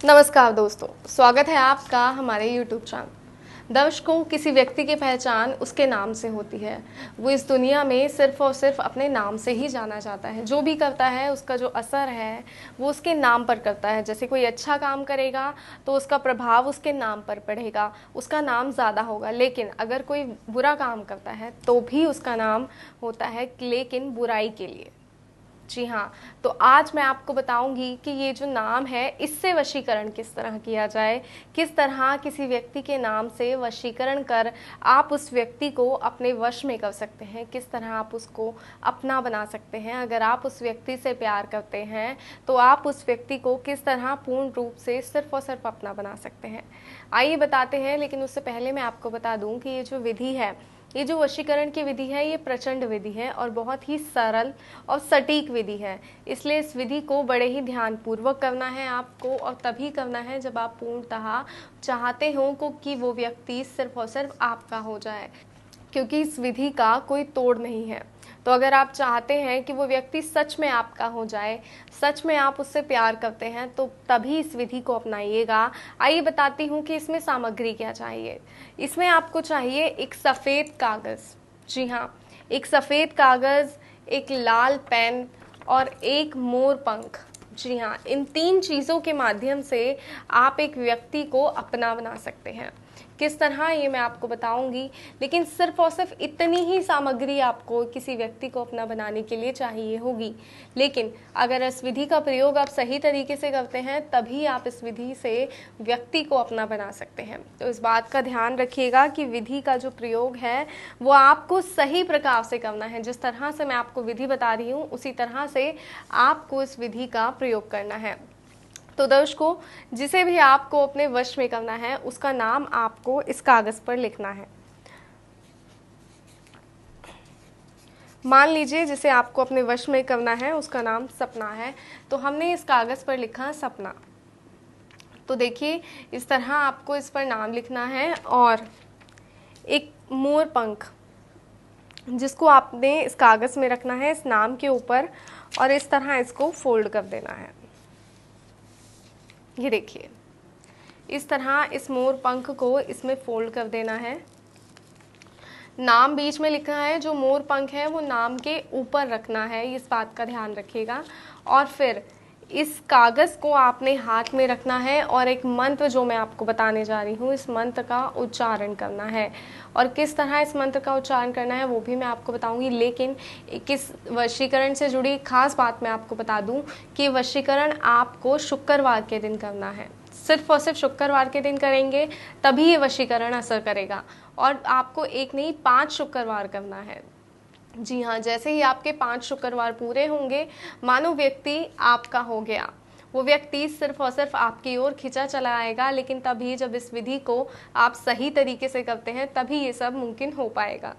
नमस्कार दोस्तों, स्वागत है आपका हमारे YouTube चैनल। दर्शकों, किसी व्यक्ति की पहचान उसके नाम से होती है। वो इस दुनिया में सिर्फ और सिर्फ अपने नाम से ही जाना जाता है। जो भी करता है उसका जो असर है वो उसके नाम पर करता है। जैसे कोई अच्छा काम करेगा तो उसका प्रभाव उसके नाम पर पड़ेगा, उसका नाम ज़्यादा होगा। लेकिन अगर कोई बुरा काम करता है तो भी उसका नाम होता है, लेकिन बुराई के लिए। जी हाँ, तो आज मैं आपको बताऊंगी कि ये जो नाम है इससे वशीकरण किस तरह किया जाए, किस तरह किसी व्यक्ति के नाम से वशीकरण कर आप उस व्यक्ति को अपने वश में कर सकते हैं, किस तरह आप उसको अपना बना सकते हैं। अगर आप उस व्यक्ति से प्यार करते हैं तो आप उस व्यक्ति को किस तरह पूर्ण रूप से सिर्फ और सिर्फ अपना बना सकते हैं। आइए बताते हैं, लेकिन उससे पहले मैं आपको बता दूं कि ये जो विधि है, ये जो वशीकरण की विधि है, ये प्रचंड विधि है और बहुत ही सरल और सटीक विधि है। इसलिए इस विधि को बड़े ही ध्यानपूर्वक करना है आपको, और तभी करना है जब आप पूर्णतः चाहते हो कि वो व्यक्ति सिर्फ और सिर्फ आपका हो जाए, क्योंकि इस विधि का कोई तोड़ नहीं है। तो अगर आप चाहते हैं कि वो व्यक्ति सच में आपका हो जाए, सच में आप उससे प्यार करते हैं, तो तभी इस विधि को अपनाइएगा। आइए बताती हूँ कि इसमें सामग्री क्या चाहिए। इसमें आपको चाहिए एक सफ़ेद कागज़। जी हाँ, एक सफ़ेद कागज़, एक लाल पेन और एक मोर पंख। जी हाँ, इन 3 चीज़ों के माध्यम से आप एक व्यक्ति को अपना बना सकते हैं। किस तरह, ये मैं आपको बताऊंगी, लेकिन सिर्फ और सिर्फ इतनी ही सामग्री आपको किसी व्यक्ति को अपना बनाने के लिए चाहिए होगी। लेकिन अगर इस विधि का प्रयोग आप सही तरीके से करते हैं तभी आप इस विधि से व्यक्ति को अपना बना सकते हैं। तो इस बात का ध्यान रखिएगा कि विधि का जो प्रयोग है वो आपको सही प्रकार से करना है। जिस तरह से मैं आपको विधि बता रही हूँ उसी तरह से आपको इस विधि का प्रयोग करना है। तो दर्शकों, जिसे भी आपको अपने वश में करना है उसका नाम आपको इस कागज़ पर लिखना है। मान लीजिए जिसे आपको अपने वश में करना है उसका नाम सपना है, तो हमने इस कागज़ पर लिखा सपना। तो देखिए, इस तरह आपको इस पर नाम लिखना है और एक मोर पंख जिसको आपने इस कागज़ में रखना है इस नाम के ऊपर, और इस तरह इसको फोल्ड कर देना है। ये देखिए, इस तरह इस मोर पंख को इसमें फोल्ड कर देना है। नाम बीच में लिखना है, जो मोर पंख है वो नाम के ऊपर रखना है, इस बात का ध्यान रखिएगा। और फिर इस कागज़ को आपने हाथ में रखना है और एक मंत्र जो मैं आपको बताने जा रही हूँ, इस मंत्र का उच्चारण करना है। और किस तरह इस मंत्र का उच्चारण करना है वो भी मैं आपको बताऊंगी। लेकिन किस वशीकरण से जुड़ी खास बात मैं आपको बता दूं कि वशीकरण आपको शुक्रवार के दिन करना है। सिर्फ और सिर्फ शुक्रवार के दिन करेंगे तभी ये वशीकरण असर करेगा, और आपको एक नहीं 5 शुक्रवार करना है। जी हाँ, जैसे ही आपके 5 शुक्रवार पूरे होंगे, मानो व्यक्ति आपका हो गया, वो व्यक्ति सिर्फ और सिर्फ आपकी ओर खिंचा चला आएगा। लेकिन तभी जब इस विधि को आप सही तरीके से करते हैं तभी ये सब मुमकिन हो पाएगा।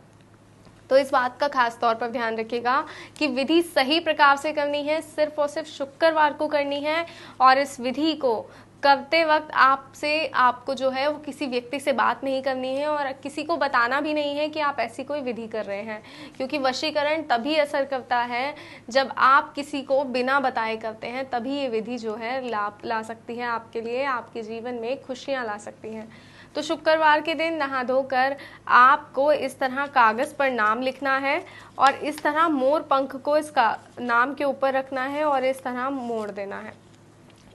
तो इस बात का खास तौर पर ध्यान रखिएगा कि विधि सही प्रकार से करनी है, सिर्फ और सिर्फ शुक्रवार को करनी है। और इस विधि को करते वक्त आपको जो है वो किसी व्यक्ति से बात नहीं करनी है और किसी को बताना भी नहीं है कि आप ऐसी कोई विधि कर रहे हैं, क्योंकि वशीकरण तभी असर करता है जब आप किसी को बिना बताए करते हैं। तभी ये विधि जो है लाभ ला सकती है आपके लिए, आपके जीवन में खुशियाँ ला सकती हैं। तो शुक्रवार के दिन नहा धोकर आपको इस तरह कागज़ पर नाम लिखना है और इस तरह मोर पंख को इसका नाम के ऊपर रखना है और इस तरह मोड़ देना है,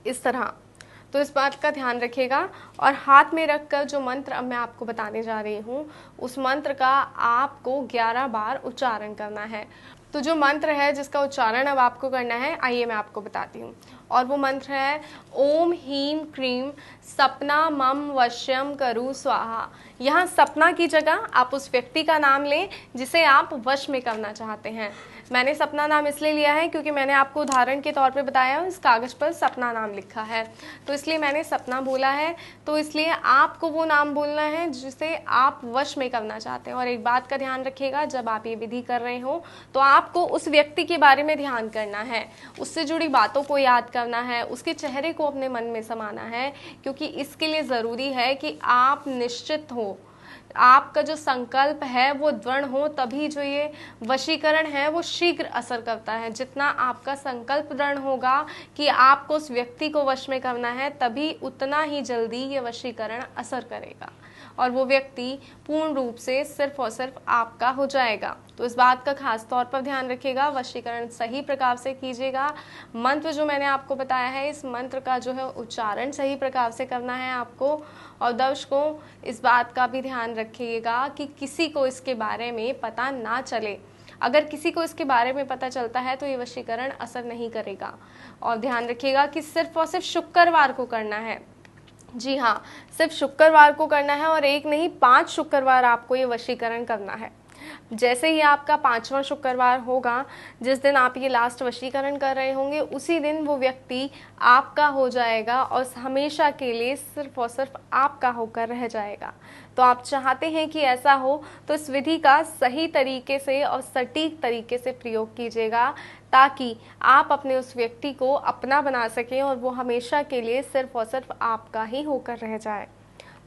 इस तरह। तो इस बात का ध्यान रखिएगा। और हाथ में रखकर जो मंत्र अब मैं आपको बताने जा रही हूँ उस मंत्र का आपको 11 बार उच्चारण करना है। तो जो मंत्र है जिसका उच्चारण अब आपको करना है, आइए मैं आपको बताती हूँ। और वो मंत्र है ओम ह्रीं क्रीं सपना मम वश्यम करु स्वाहा। यहाँ सपना की जगह आप उस व्यक्ति का नाम लें जिसे आप वश में करना चाहते हैं। मैंने सपना नाम इसलिए लिया है क्योंकि मैंने आपको उदाहरण के तौर पे बताया इस कागज़ पर सपना नाम लिखा है, तो इसलिए मैंने सपना बोला है। तो इसलिए आपको वो नाम बोलना है जिसे आप वश में करना चाहते हैं। और एक बात का ध्यान रखिएगा, जब आप ये विधि कर रहे हो तो आपको उस व्यक्ति के बारे में ध्यान करना है, उससे जुड़ी बातों को याद करना है, उसके चेहरे को अपने मन में समाना है, क्योंकि इसके लिए ज़रूरी है कि आप निश्चित हो आपका जो संकल्प है वो दृढ़ हो, तभी जो ये वशीकरण है वो शीघ्र असर करता है। जितना आपका संकल्प दृढ़ होगा कि आपको उस व्यक्ति को वश में करना है, तभी उतना ही जल्दी ये वशीकरण असर करेगा और वो व्यक्ति पूर्ण रूप से सिर्फ और सिर्फ आपका हो जाएगा। तो इस बात का खास तौर पर ध्यान रखिएगा, वशीकरण सही प्रकार से कीजिएगा। मंत्र जो मैंने आपको बताया है, इस मंत्र का जो है उच्चारण सही प्रकार से करना है आपको। और दर्शकों, इस बात का भी ध्यान रखिएगा कि किसी को इसके बारे में पता ना चले। अगर किसी को इसके बारे में पता चलता है तो ये वशीकरण असर नहीं करेगा। और ध्यान रखिएगा कि सिर्फ और सिर्फ शुक्रवार को करना है। जी हाँ, सिर्फ शुक्रवार को करना है और एक नहीं 5 शुक्रवार आपको ये वशीकरण करना है। जैसे ही आपका 5वां शुक्रवार होगा, जिस दिन आप ये लास्ट वशीकरण कर रहे होंगे, उसी दिन वो व्यक्ति आपका हो जाएगा और हमेशा के लिए सिर्फ और सिर्फ आपका होकर रह जाएगा। तो आप चाहते हैं कि ऐसा हो, तो इस विधि का सही तरीके से और सटीक तरीके से प्रयोग कीजिएगा, ताकि आप अपने उस व्यक्ति को अपना बना सकें और वो हमेशा के लिए सिर्फ और सिर्फ आपका ही होकर रह जाए।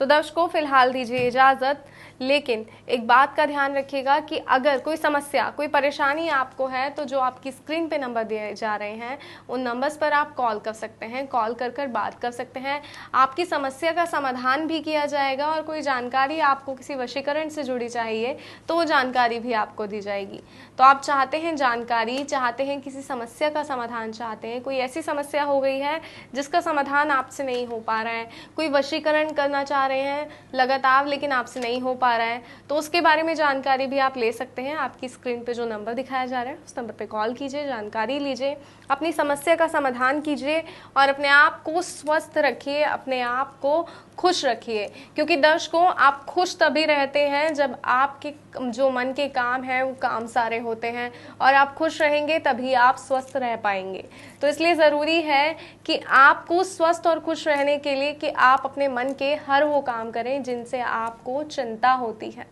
तो दर्शकों, फिलहाल दीजिए इजाज़त, लेकिन एक बात का ध्यान रखिएगा कि अगर कोई समस्या, कोई परेशानी आपको है, तो जो आपकी स्क्रीन पे नंबर दिए जा रहे हैं, उन नंबर्स पर आप कॉल कर सकते हैं, कॉल कर बात कर सकते हैं। आपकी समस्या का समाधान भी किया जाएगा और कोई जानकारी आपको किसी वशीकरण से जुड़ी चाहिए तो वो जानकारी भी आपको दी जाएगी। तो आप चाहते हैं जानकारी, चाहते हैं किसी समस्या का समाधान, चाहते हैं कोई ऐसी समस्या हो गई है जिसका समाधान आपसे नहीं हो पा रहा है, कोई वशीकरण करना चाह रहे हैं लगातार लेकिन आपसे नहीं हो पा रहा है, तो उसके बारे में जानकारी भी आप ले सकते हैं। आपकी स्क्रीन पे जो नंबर दिखाया जा रहा है उस नंबर पे कॉल कीजिए, जानकारी लीजिए, अपनी समस्या का समाधान कीजिए और अपने आप को स्वस्थ रखिए, अपने आप को खुश रखिए। क्योंकि दर्शकों, आप खुश तभी रहते हैं जब आपके जो मन के काम हैं वो काम सारे होते हैं, और आप खुश रहेंगे तभी आप स्वस्थ रह पाएंगे। तो इसलिए ज़रूरी है कि आपको स्वस्थ और खुश रहने के लिए कि आप अपने मन के हर वो काम करें जिनसे आपको चिंता होती है।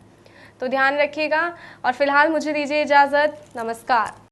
तो ध्यान रखिएगा और फिलहाल मुझे दीजिए इजाज़त। नमस्कार।